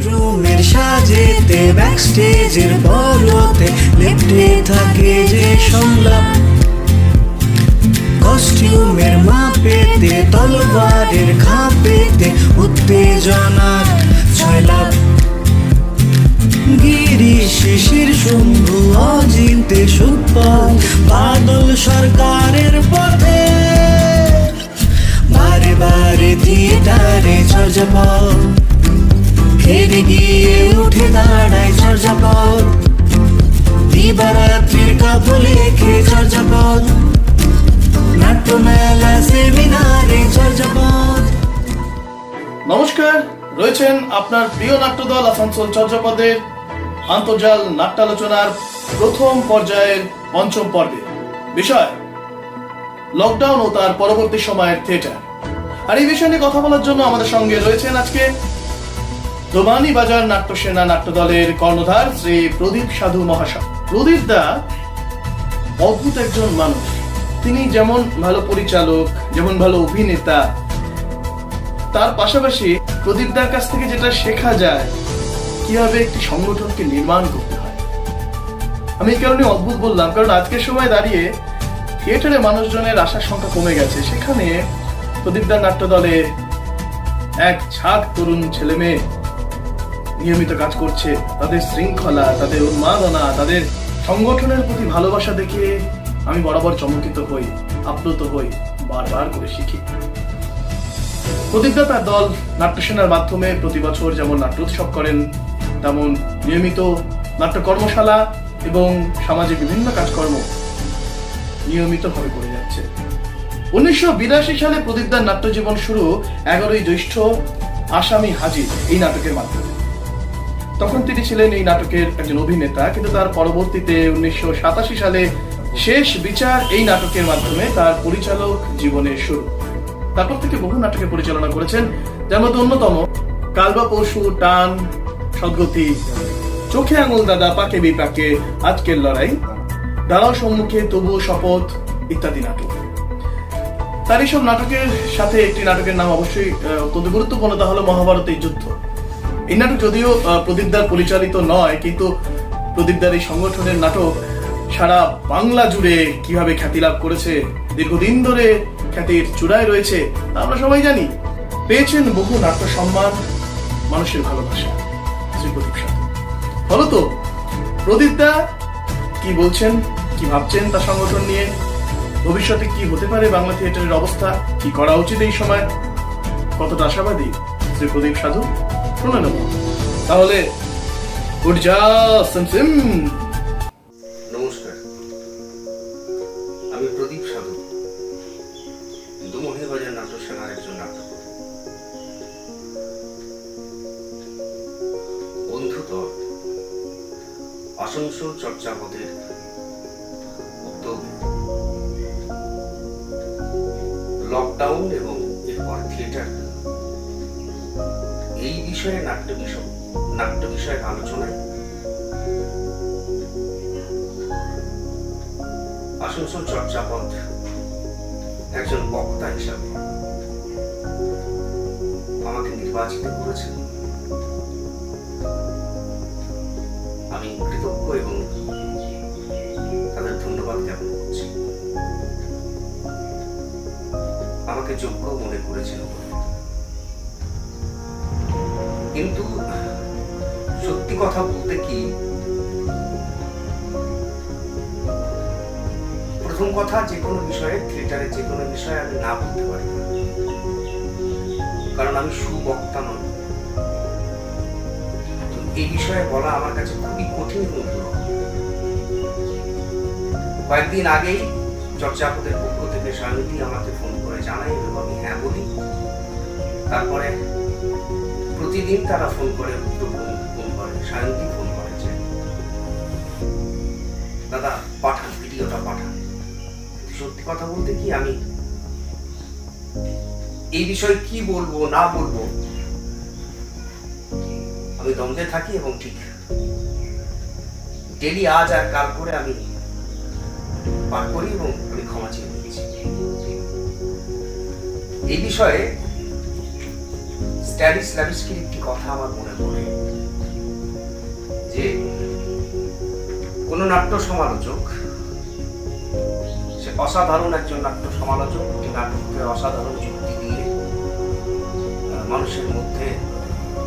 রুমের সাজেতে ব্যাকস্টেজের বড়তে লেপ্টে থাকে যে সংলাপ, কস্টিউমের মাপেতে তলোয়ারের খাপেতে উত্তেজনার ছয়লাভ, গিরি শিশির শুম্ভু অজিন্তে সুৎপল বাদল সরকারের পথে, বারে বারে থিয়েটারে চর্যাপদ, হেরে গিয়ে উঠে দাঁড়ায় চর্যাপদ, দিবারাত্রির কাবুলে খেয়ে চর্যাপদ, নাট্যমেলা সেমিনারে চর্যাপদ। নমস্কার, রয়েছেন আপনার প্রিয় নাট্যদল আসানসোল চর্যাপদের আন্তর্জাল নাট্যালোচনার প্রথম পর্যায়ের পঞ্চম পর্বে। বিষয় লকডাউন ও তার পরবর্তী সময়ের থিয়েটার। আর এই বিষয় নিয়ে কথা বলার জন্য আমাদের সঙ্গে রয়েছেন আজকে দোবানি বাজার নাট্যসেনা নাট্যদলের কর্ণধার শ্রী প্রদীপ সাধু মহাশয়। প্রদীপ দা অদ্ভুত একজন মানুষ। তিনি যেমন ভালো পরিচালক, যেমন ভালো অভিনেতা, তার পাশাপাশি প্রদীপদার কাছ থেকে যেটা শেখা যায় কিভাবে একটি সংগঠনকে নির্মাণ করতে হয়। আমি এই কারণে অদ্ভুত বললাম, কারণ আজকের সময় দাঁড়িয়ে থিয়েটারে মানুষজনের আসার সংখ্যা কমে গেছে। সেখানে প্রদীপদার নাট্য দলে এক ঝাঁক তরুণ ছেলে মেয়ে নিয়মিত কাজ করছে। তাদের শৃঙ্খলা, তাদের উন্মাদনা, তাদের সংগঠনের প্রতি ভালোবাসা দেখে আমি বরাবর চমকিত হই, আপ্লুত হই, বারবার করে শিখি। প্রদীপদা তার দল নাট্যসেনার মাধ্যমে প্রতি বছর যেমন নাট্য উৎসব করেন, তেমন নিয়মিত নাট্য কর্মশালা এবং সমাজে বিভিন্ন কাজকর্ম নিয়মিতভাবে করে যাচ্ছে। 1982 সালে প্রদীপদার নাট্য জীবন শুরু 11ই জ্যৈষ্ঠ আসামি হাজির এই নাটকের মাধ্যমে। তখন তিনি ছিলেন এই নাটকের একজন অভিনেতা, কিন্তু তার পরবর্তীতে 1987 সালে শেষ বিচার এই নাটকের মাধ্যমে তার পরিচালক জীবনের শুরু। তারপর থেকে বহু নাটকে পরিচালনা করেছেন, যার মধ্যে অন্যতম কালবা পরশু, টান, সদ্গতি, চোখে আঙুল দাদা, পাকে বিপাকে, আজকের লড়াই, দাঁড়াও সম্মুখে, তবু শপথ ইত্যাদি নাটক। তার এইসব নাটকের সাথে একটি নাটকের নাম অবশ্যই অত্যন্ত গুরুত্বপূর্ণ, তা হলো মহাভারতের যুদ্ধ। এই নাটক যদিও প্রদীপদার পরিচালিত নয়, কিন্তু প্রদীপদার এই সংগঠনের নাটক সারা বাংলা জুড়ে কিভাবে খ্যাতি লাভ করেছে, দীর্ঘদিন ধরে খ্যাতির চূড়ায় রয়েছে, আমরা সবাই জানি। পেয়েছেন বহু নাট্য সম্মান, মানুষের ভালোবাসা শ্রী প্রদীপ সাধু। ফলত প্রদীপদা কি বলছেন, কি ভাবছেন তার সংগঠন নিয়ে, ভবিষ্যতে কি হতে পারে বাংলা থিয়েটারের অবস্থা, কি করা উচিত এই সময়, কতটা আশাবাদী শ্রী প্রদীপ সাধু, শুনে নেব তাহলে। উর্জা সিমসিম। নমস্কার, আমি প্রদীপ সাধু, দোমোহনী বাজার নাট্যসেনার একজন নাট্যকার। বন্ধুদল আসানসোল চর্যাপদের উদ্যোগে লকডাউন এবং এরপর থিয়েটার এই বিষয়ে নাট্য বিষয়ের আলোচনায় আসানসোল চর্যাপদ একজন বক্তা হিসাবে আমাকে নির্বাচিত করেছেন। আমি কৃতজ্ঞ এবং তাদের ধন্যবাদ জ্ঞাপন করছি। আমাকে যোগ্য মনে করেছিল, কিন্তু সত্যি কথা বলতে কি, প্রথম কথা, যে কোনো বিষয়ে, থিয়েটারে যে কোনো বিষয়ে আমি না বলতে পারি না, কারণ আমি সুবক্তা নই। এই বিষয়ে বলা আমার কাছে খুবই কঠিন এবং দুরূহ। কয়েকদিন আগেই চর্যাপদের পক্ষ থেকে সায়ন্তী আমাকে ফোন করে জানাই এবং আমি হ্যাঁ বলি। তারপরে প্রতিদিন তারা ফোন করে সায়ন্তী ফোন করেছে, দাদা পাঠান, ভিডিওটা পাঠান। সত্যি কথা বলতে কি, আমি এই বিষয়ে কি বলবো না বলবো আমি দ্বন্দ্বে থাকি, এবং ঠিক ডেলি আজ আর কাল করে আমি পাঠ করি এবং আমি ক্ষমা চেয়ে নিয়েছি। এই বিষয়ে স্ট্যানিস্লাভিস্কির একটি কথা আমার মনে পড়ে যে কোনো নাট্য সমালোচক, সে অসাধারণ একজন নাট্য সমালোচক, একটি নাটককে অসাধারণ যুক্তি দিয়ে মানুষের মধ্যে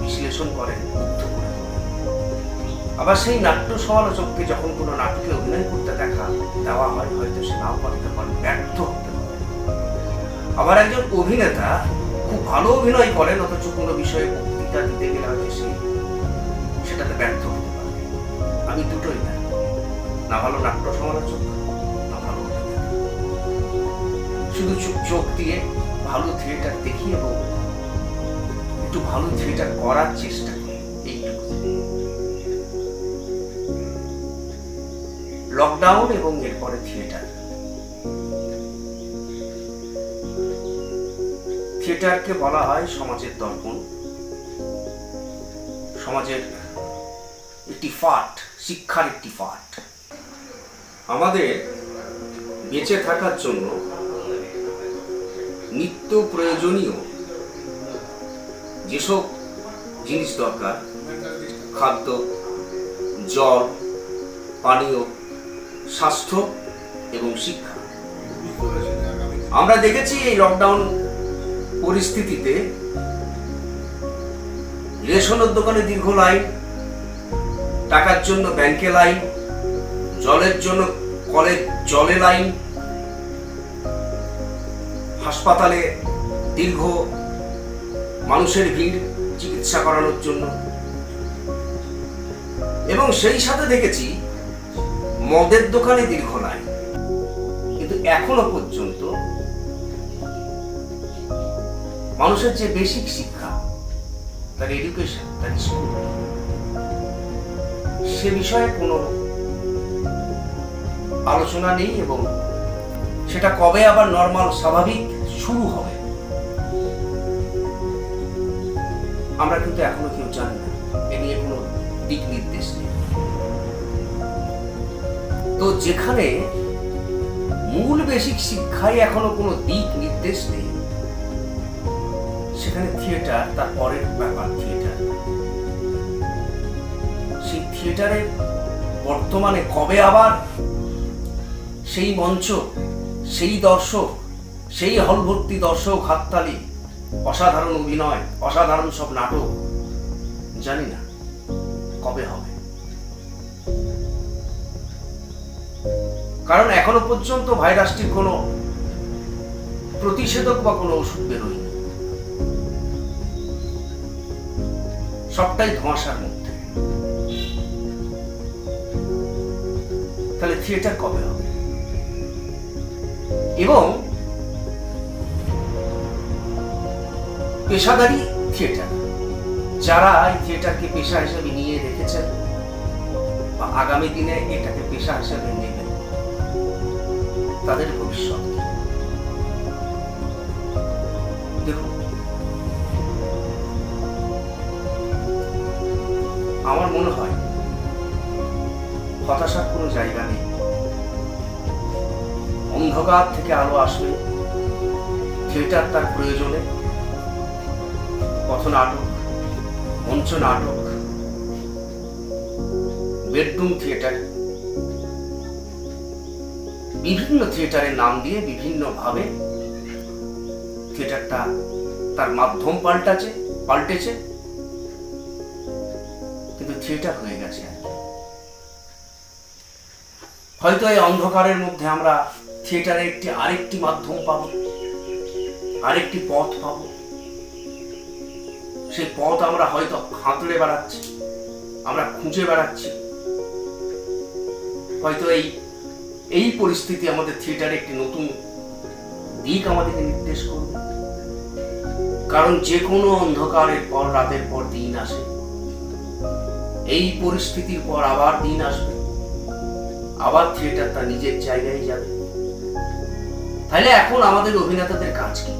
বিশ্লেষণ করেন, মুগ্ধ করে তোলেন। আবার সেই নাট্য সমালোচককে যখন কোনো নাটকে অভিনয় করতে দেওয়া হয়, হয়তো সে নাও করতে পারে, ব্যর্থ হতে পারে। আবার একজন অভিনেতা খুব ভালো অভিনয় করেন, অথচ কোনো বিষয়ে বক্তৃতা দিতে গেলে হয়তো সে সেটাতে ব্যর্থ হতে পারে। আমি দুটোই না ভালো নাট্য সমালোচক, না ভালো অভিনেতা। শুধু চোখ দিয়ে ভালো থিয়েটার দেখি এবং একটু ভালো থিয়েটার করার চেষ্টা করি, এইটুকু। লকডাউন এবং এরপরে থিয়েটারকে বলা হয় সমাজের দর্পণ, সমাজের একটি ফাট, শিক্ষার একটি ফাট। আমাদের বেঁচে থাকার জন্য নিত্য প্রয়োজনীয় যেসব জিনিস দরকার, খাদ্য, জল, পানীয়, স্বাস্থ্য এবং শিক্ষা, আমরা দেখেছি এই লকডাউন পরিস্থিতিতে রেশনের দোকানে দীর্ঘ লাইন, টাকার জন্য ব্যাংকে লাইন, জলের জন্য কলের জলে লাইন, হাসপাতালে দীর্ঘ মানুষের ভিড় চিকিৎসা করানোর জন্য। এবং সেই সাথে দেখেছি মদের দোকানে দীর্ঘ লাইন। কিন্তু এখনো পর্যন্ত মানুষের যে বেসিক শিক্ষা, তার এডুকেশন, তার স্কুল, সে বিষয়ে কোনো আলোচনা নেই এবং সেটা কবে আবার নর্মাল স্বাভাবিক শুরু হবে আমরা কিন্তু এখনো কেউ জানি না। এ নিয়ে কোনো দিক নির্দেশ নেই। তো যেখানে মূল বেসিক শিক্ষায় এখনো কোনো দিক নির্দেশ নেই, সেখানে থিয়েটার তার পরের ব্যাপার। সেই থিয়েটারের বর্তমানে কবে আবার সেই মঞ্চ, সেই দর্শক, সেই হল ভর্তি দর্শক, হাততালি, অসাধারণ অভিনয়, অসাধারণ সব নাটক, জানি না কবে হবে। কারণ এখনো পর্যন্ত ভাইরাসটির কোনো প্রতিষেধক বা কোনো ওষুধ বেরোয়নি। সবটাই ধোঁয়াশার মধ্যে। তাহলে থিয়েটার কবে হবে? এবং পেশাদারী থিয়েটার, যারা এই থিয়েটারকে পেশা হিসেবে নিয়ে রেখেছেন বা আগামী দিনে এটাকে পেশা হিসেবে নেবেন, তাদের ভবিষ্যৎ কি? দেখুন, আমার মনে হয় হতাশার কোনো জায়গা নেই। অন্ধকার থেকে আলো আসবে। থিয়েটার তার প্রয়োজনে পথনাটক, মঞ্চ নাটক, বেডরুম থিয়েটার, বিভিন্ন থিয়েটারের নাম দিয়ে বিভিন্নভাবে থিয়েটারটা তার মাধ্যম পাল্টেছে, কিন্তু থিয়েটার হয়ে গেছে। হয়তো এই অন্ধকারের মধ্যে আমরা থিয়েটারের আরেকটি মাধ্যম পাবো, আরেকটি পথ পাবো। সেই পথ আমরা হয়তো হাতড়ে বেড়াচ্ছি, আমরা খুঁজে বেড়াচ্ছি। হয়তো এই পরিস্থিতি আমাদের থিয়েটারে একটি নতুন দিক আমাদেরকে নির্দেশ করবে। কারণ যে কোনো অন্ধকারের পর, রাতের পর দিন আসে। এই পরিস্থিতির পর আবার দিন আসবে, আবার থিয়েটার তার নিজের জায়গায় যাবে। তাহলে এখন আমাদের অভিনেতাদের কাজ কি?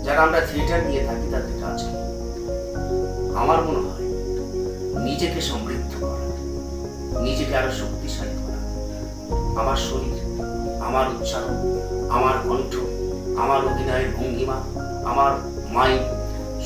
যারা আমরা থিয়েটার নিয়ে থাকি, তাদের কাজ কি? আমার মনে হয় নিজেকে সমৃদ্ধ করা, নিজেকে আরো শক্তিশালী করা। আমার শরীর, আমার উচ্চারণ, আমার কণ্ঠ, আমার অভিনয়ের ভঙ্গিমা, আমার মাইন্ড,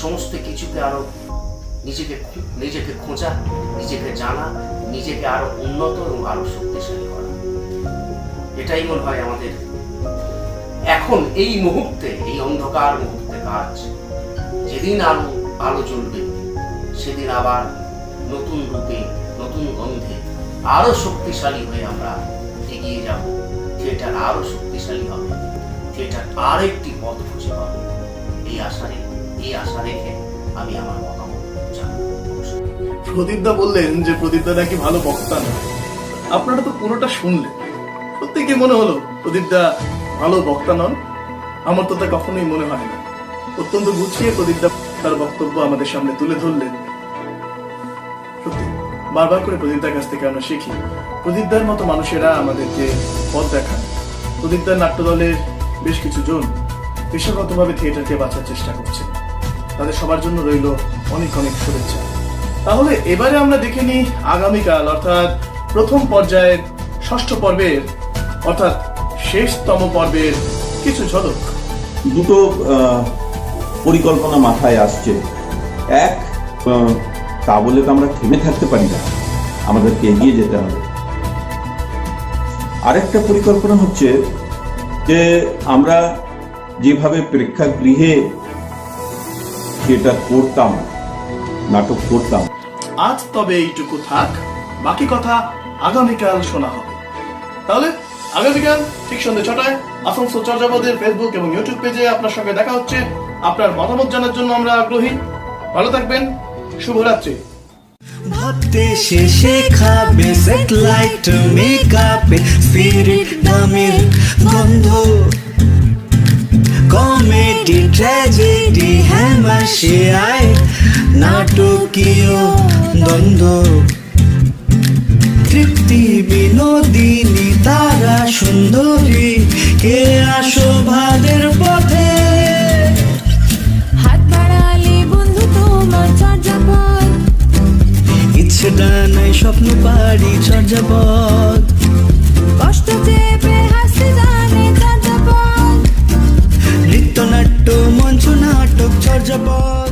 সমস্ত কিছুকে আরো নিজেকে খোঁজা, নিজেকে জানা, নিজেকে আরো উন্নত এবং আরো শক্তিশালী করা। এটাই মনে হয় আমাদের এখন এই মুহূর্তে, এই অন্ধকার মুহূর্তে কাজ। যেদিন আলো জ্বলবে সেদিন আবার নতুন রূপে, নতুন গন্ধে আরো শক্তিশালী হয়ে আমরা এগিয়ে যাব। থিয়েটার আরো শক্তিশালী হবে, থিয়েটার আরেকটি পথ খুঁজে পাবে। এই আশা রেখে আমি আমার মতামত জানাবো। প্রদীপদা বললেন যে প্রদীপদা নাকি ভালো বক্তা না। আপনারা তো পুরোটা শুনলেন, সত্যি কি মনে হলো প্রদীপদা ভালো বক্তা নন? আমার তো তা কখনোই মনে হয় না। অত্যন্ত গুছিয়ে প্রদীপদা তার বক্তব্য আমাদের সামনে তুলে ধরলেন। সত্যি বারবার করে প্রদীপদার কাছ থেকে আমরা শিখি। প্রদীপদার মতো মানুষেরা আমাদেরকে পথ দেখান। প্রদীপদার নাট্যদলের বেশ কিছু জন পেশাগতভাবে থিয়েটারকে বাঁচার চেষ্টা করছে। তাদের সবার জন্য রইল অনেক অনেক শুভেচ্ছা। তাহলে এবারে আমরা দেখে নিই আগামীকাল অর্থাৎ প্রথম পর্যায়ের ৬ষ্ঠ পর্বের অর্থাৎ শেষতম পর্বের কিছু ঝলক। দুটো পরিকল্পনা মাথায় আসছে। এক, তা বলে তো আমরা থেমে থাকতে পারি না, আমাদেরকে এগিয়ে যেতে হবে। আরেকটা পরিকল্পনা হচ্ছে যে আমরা যেভাবে প্রেক্ষাগৃহে থিয়েটার করতাম, নাটক করতাম। আজ তবে এইটুকু থাক, বাকি কথা আগামীকাল শোনা হবে। তাহলে আগামীকাল ঠিক সন্ধ্যে ৬টায় আসানসোল চর্যাপদের ফেসবুক এবং ইউটিউব পেজে আপনার সঙ্গে দেখা হচ্ছে। আপনার মতামত জানার জন্য আমরা আগ্রহী। ভালো থাকবেন, শুভরাত্রি। ভাবতে শেষে খাবে স্যাটেলাইট মেকআপে স্পিরিট নামের গন্ধ, কমেডি ট্র্যাজেডি হ্যামাশিয়ায় নাটকীয় দ্বন্দ্ব, তৃপ্তি বিনোদিনী তারা সুন্দরী কে আসো ভাদের পথে, হাত বাড়ালে বন্ধু তোমার চর্যাপদ, ইচ্ছে ডানায় স্বপ্ন পাড়ি চর্যাপদ, কষ্ট চেপে হাসতে জানে চর্যাপদ, নৃত্যনাট্য মঞ্চ নাটক চর্যাপদ।